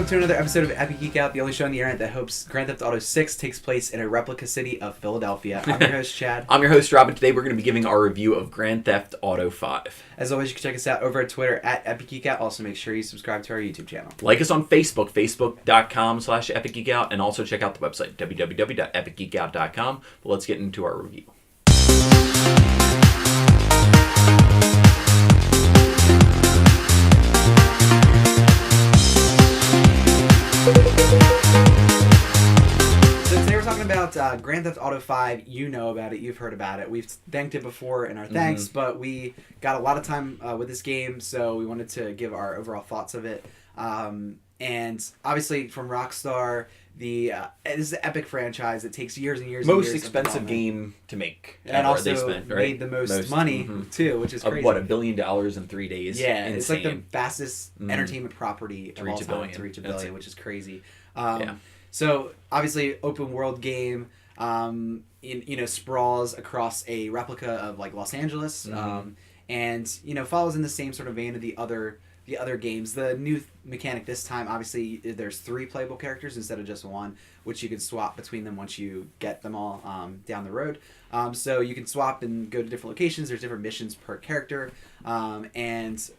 to another episode of Epic Geek Out, the only show on the internet that hopes Grand Theft Auto 6 takes place in a replica city of Philadelphia. I'm your host, Chad. I'm your host, Rob, and today we're going to be giving our review of Grand Theft Auto 5. As always, you can check us out over at Twitter at Epic Geek Out. Also, make sure you subscribe to our YouTube channel. Like us on Facebook, facebook.com/epicgeekout, and also check out the website, www.epicgeekout.com. But let's get into our review. About Grand Theft Auto 5, you know about it, you've heard about it. We've thanked it before in our thanks, but we got a lot of time with this game, so we wanted to give our overall thoughts of it. And obviously, from Rockstar, this is an epic franchise. It takes years and years. Most expensive game to make, and also made the most money too, which is crazy. What, $1 billion in 3 days? Yeah, insane. It's like the fastest entertainment property of all time to reach a billion, which is crazy. So obviously, open world game, sprawls across a replica of like Los Angeles, and follows in the same sort of vein of the other games. The new mechanic this time, obviously, there's 3 playable characters instead of just 1, which you can swap between them once you get them all down the road. So you can swap and go to different locations. There's different missions per character, that's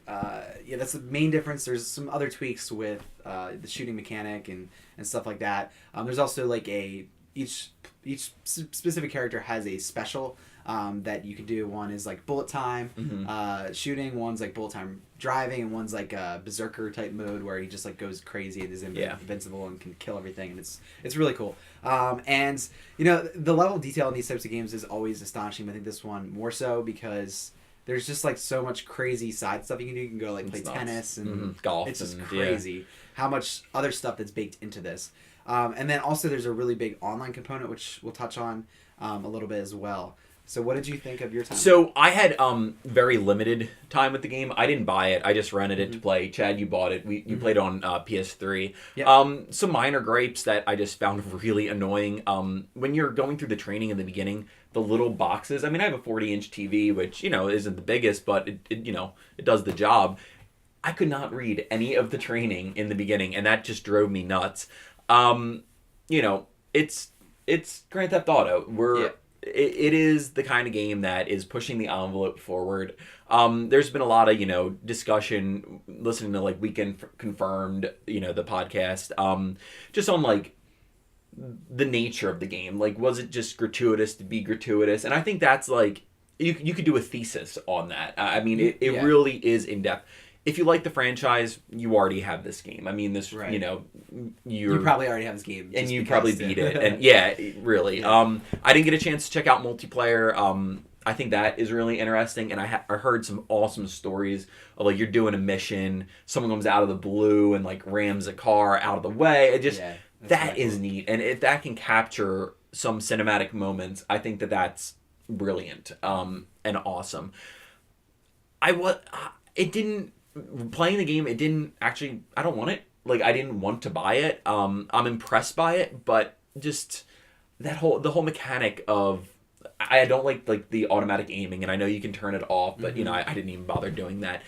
the main difference. There's some other tweaks with the shooting mechanic and stuff like that. There's also like each specific character has a special that you can do. One is like bullet time shooting, one's like bullet time driving, and one's like a berserker type mode where he just like goes crazy and is invincible and can kill everything, and it's really cool. And the level of detail in these types of games is always astonishing. I think this one more so because there's just like so much crazy side stuff you can do. You can go like play tennis and golf. It's just crazy how much other stuff that's baked into this. And then also there's a really big online component, which we'll touch on a little bit as well. So what did you think of your time? So I had very limited time with the game. I didn't buy it. I just rented it to play. Chad, you bought it. You played it on PS3. Yep. Some minor gripes that I just found really annoying. When you're going through the training in the beginning, the little boxes. I mean, I have a 40-inch TV, which, isn't the biggest, but it does the job. I could not read any of the training in the beginning, and that just drove me nuts. It's Grand Theft Auto. It is the kind of game that is pushing the envelope forward. There's been a lot of, discussion, listening to, like, Weekend Confirmed, the podcast, just on, like, the nature of the game. Like, was it just gratuitous to be gratuitous? And I think that's, like, you could do a thesis on that. I mean, it really is in-depth. If you like the franchise, you already have this game. I mean, this, you probably already have this game. And you probably beat it. And really. Yeah. I didn't get a chance to check out multiplayer. I think that is really interesting. And I heard some awesome stories of, like, you're doing a mission, someone comes out of the blue and, like, rams a car out of the way. It just, that is cool. Neat. And if that can capture some cinematic moments, I think that's brilliant and awesome. Playing the game, it didn't actually, I don't want it. Like, I didn't want to buy it. I'm impressed by it, but just the whole mechanic of, I don't like the automatic aiming, and I know you can turn it off, but I didn't even bother doing that.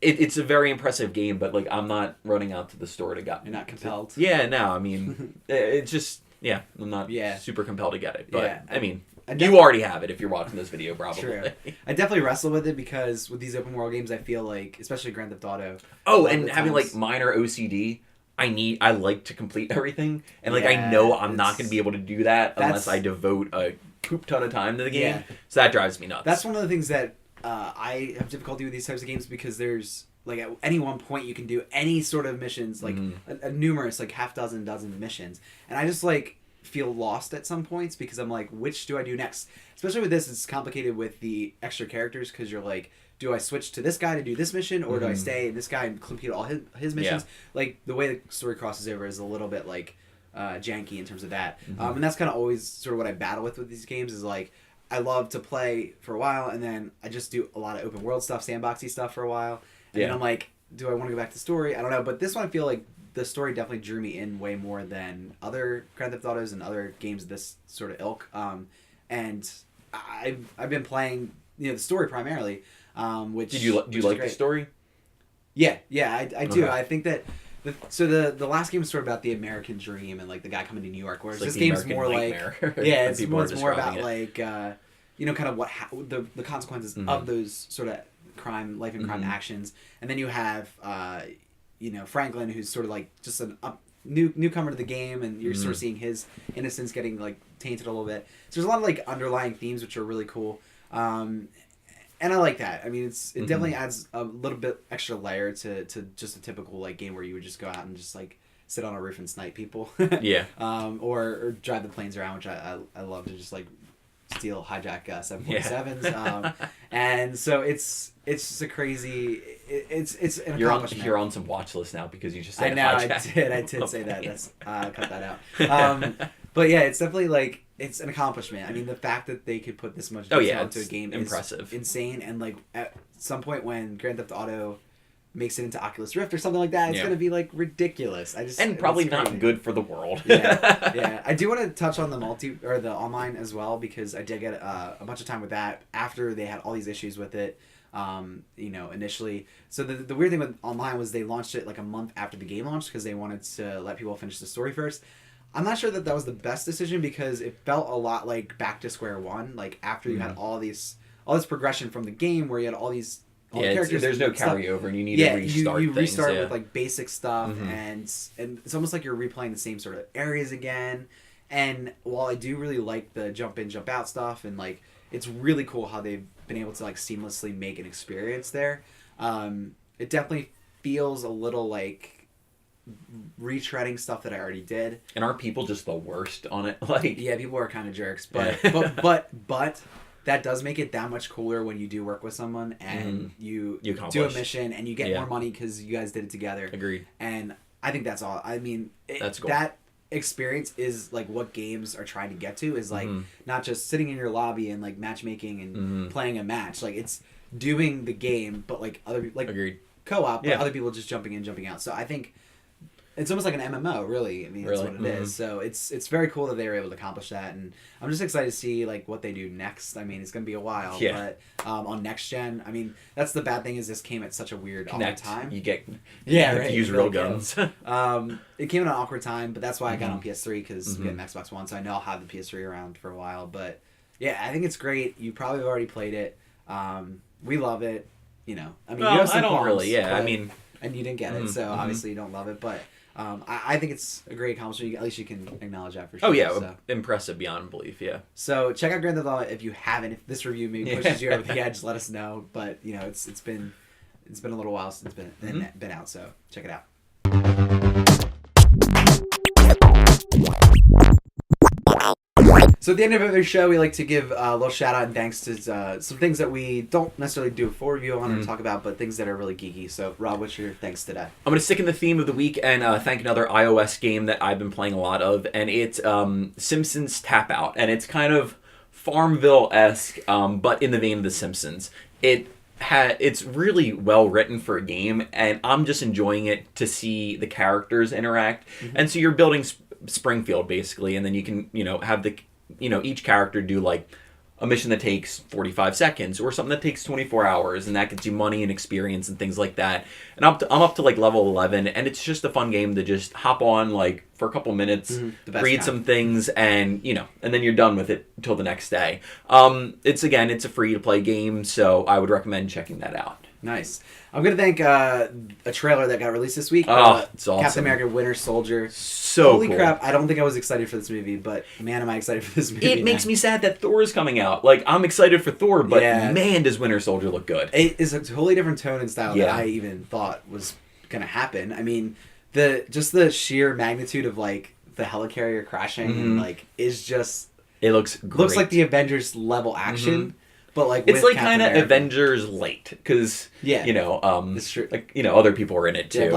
It's a very impressive game, but, like, I'm not running out to the store to get. You're not compelled. I mean, it's just, I'm not super compelled to get it, but I mean, you already have it if you're watching this video, probably. True. I definitely wrestle with it because with these open world games, I feel like, especially Grand Theft Auto. Oh, and having like minor OCD, I like to complete everything, and like I know I'm not going to be able to do that unless I devote a poop ton of time to the game. So that drives me nuts. That's one of the things that I have difficulty with these types of games because there's like at any one point you can do any sort of missions, like a numerous, like dozen missions, and I just like feel lost at some points because I'm like, which do I do next? Especially with this, it's complicated with the extra characters because you're like, do I switch to this guy to do this mission, or do I stay in this guy and complete all his missions? Like, the way the story crosses over is a little bit like janky in terms of that. And that's kind of always sort of what I battle with these games is like, I love to play for a while and then I just do a lot of open world stuff, sandboxy stuff for a while, and then I'm like, do I want to go back to story? I don't know, but this one I feel like the story definitely drew me in way more than other Grand Theft Autos and other games of this sort of ilk. And I've been playing the story primarily. Which do you like the story? Yeah, I do. I think that the last game was sort of about the American dream and like the guy coming to New York, whereas It's this the game's American more nightmare, like it's people are more about describing it. like kind of what the consequences of those sort of life and crime actions, and then you have Franklin, who's sort of like just an newcomer to the game, and you're sort of seeing his innocence getting like tainted a little bit. So there's a lot of like underlying themes which are really cool. And I like that. I mean, it definitely adds a little bit extra layer to just a typical like game where you would just go out and just like sit on a roof and snipe people. Yeah. Or drive the planes around, which I love to just like hijack 747s. And so it's just a crazy. It's an accomplishment. You're on some watch list now because you just said I know hijack. I did say that. That's cut that out. But yeah, it's definitely like it's an accomplishment. I mean, the fact that they could put this much detail into a game impressive. is insane. And like at some point when Grand Theft Auto makes it into Oculus Rift or something like that, it's gonna be like ridiculous. And probably not good for the world. Yeah. I do want to touch on the the online as well, because I did get a bunch of time with that after they had all these issues with it. Initially. So the weird thing with online was they launched it like a month after the game launched because they wanted to let people finish the story first. I'm not sure that was the best decision, because it felt a lot like back to square one. Like after you had all this progression from the game where you had all these characters. There's no carryover, and you need to restart. You restart things, with like basic stuff, and it's almost like you're replaying the same sort of areas again. And while I do really like the jump in, jump out stuff, and like it's really cool how they've been able to like seamlessly make an experience there, it definitely feels a little like retreading stuff that I already did. And aren't people just the worst on it? Like, yeah, people are kind of jerks, but but that does make it that much cooler when you do work with someone and you do a mission and you get more money because you guys did it together. Agreed. And I think that's all. I mean, that's cool. That experience is like what games are trying to get to, is like not just sitting in your lobby and like matchmaking and playing a match. Like it's doing the game, but like other like Agreed. Co-op, but other people just jumping in, jumping out. So I think it's almost like an MMO, really. I mean, that's what it is. So it's very cool that they were able to accomplish that, and I'm just excited to see like what they do next. I mean, it's gonna be a while, but on next gen, I mean, that's the bad thing, is this came at such a weird awkward time. You get right, to use real guns. It came at an awkward time, but that's why I got on PS3, because we get an Xbox One, so I know I'll have the PS3 around for a while. But yeah, I think it's great. You probably have already played it. We love it. I mean, you have some I don't qualms, really. Yeah, but, I mean, and you didn't get it, so obviously you don't love it, but. I think it's a great accomplishment. At least you can acknowledge that for sure. Oh yeah, so. Impressive beyond belief. Yeah. So check out Grand Theft Auto if you haven't. If this review maybe pushes you over the edge, let us know. But it's been a little while since it's been out. So check it out. So at the end of every show, we like to give a little shout out and thanks to some things that we don't necessarily do a full review on or talk about, but things that are really geeky. So Rob, what's your thanks today? I'm going to stick in the theme of the week and thank another iOS game that I've been playing a lot of, and it's Simpsons Tap Out, and it's kind of Farmville-esque, but in the vein of The Simpsons. It's really well written for a game, and I'm just enjoying it to see the characters interact. And so you're building Springfield basically, and then you can have each character do like a mission that takes 45 seconds or something that takes 24 hours, and that gets you money and experience and things like that. And I'm up to like level 11, and it's just a fun game to just hop on like for a couple minutes, read some things, and and then you're done with it until the next day. It's a free to play game, so I would recommend checking that out. Nice. I'm going to thank a trailer that got released this week. It's awesome. Captain America Winter Soldier. So Holy cool. crap, I don't think I was excited for this movie, but man, am I excited for this movie. It makes me sad that Thor is coming out. Like, I'm excited for Thor, but man, does Winter Soldier look good. It is a totally different tone and style that I even thought was going to happen. I mean, the sheer magnitude of, like, the helicarrier crashing and, like, is just... It looks great. Looks like the Avengers level action. But like it's like kind of Avengers late, because it's true. Like other people are in it too.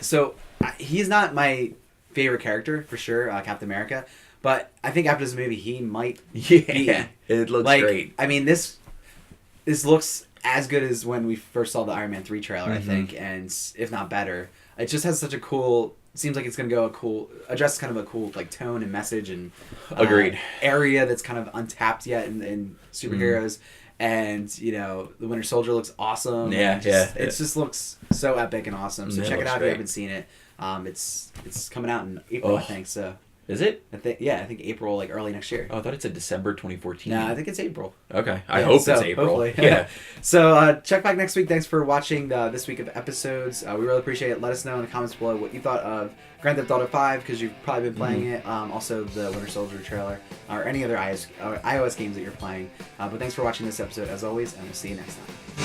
So he's not my favorite character for sure, Captain America. But I think after this movie, he might be. It looks great. I mean, this looks as good as when we first saw the Iron Man 3 trailer, I think, and if not better. It just has such a cool. Seems like it's going to go address kind of a cool like tone and message and agreed area that's kind of untapped yet in superheroes. and you know the Winter Soldier looks awesome. Yeah, It just looks so epic and awesome. So It check it looks out if great. you haven't seen it. It's coming out in April, I think. So is it? I think April, like early next year. Oh, I thought it said December 2014. No, I think it's April. Okay, I Yeah, hope so, it's April. hopefully. Yeah. So check back next week. Thanks for watching this week of episodes. We really appreciate it. Let us know in the comments below what you thought of Grand Theft Auto 5 because you've probably been playing it. Also the Winter Soldier trailer or any other iOS games that you're playing. But thanks for watching this episode as always, and we'll see you next time.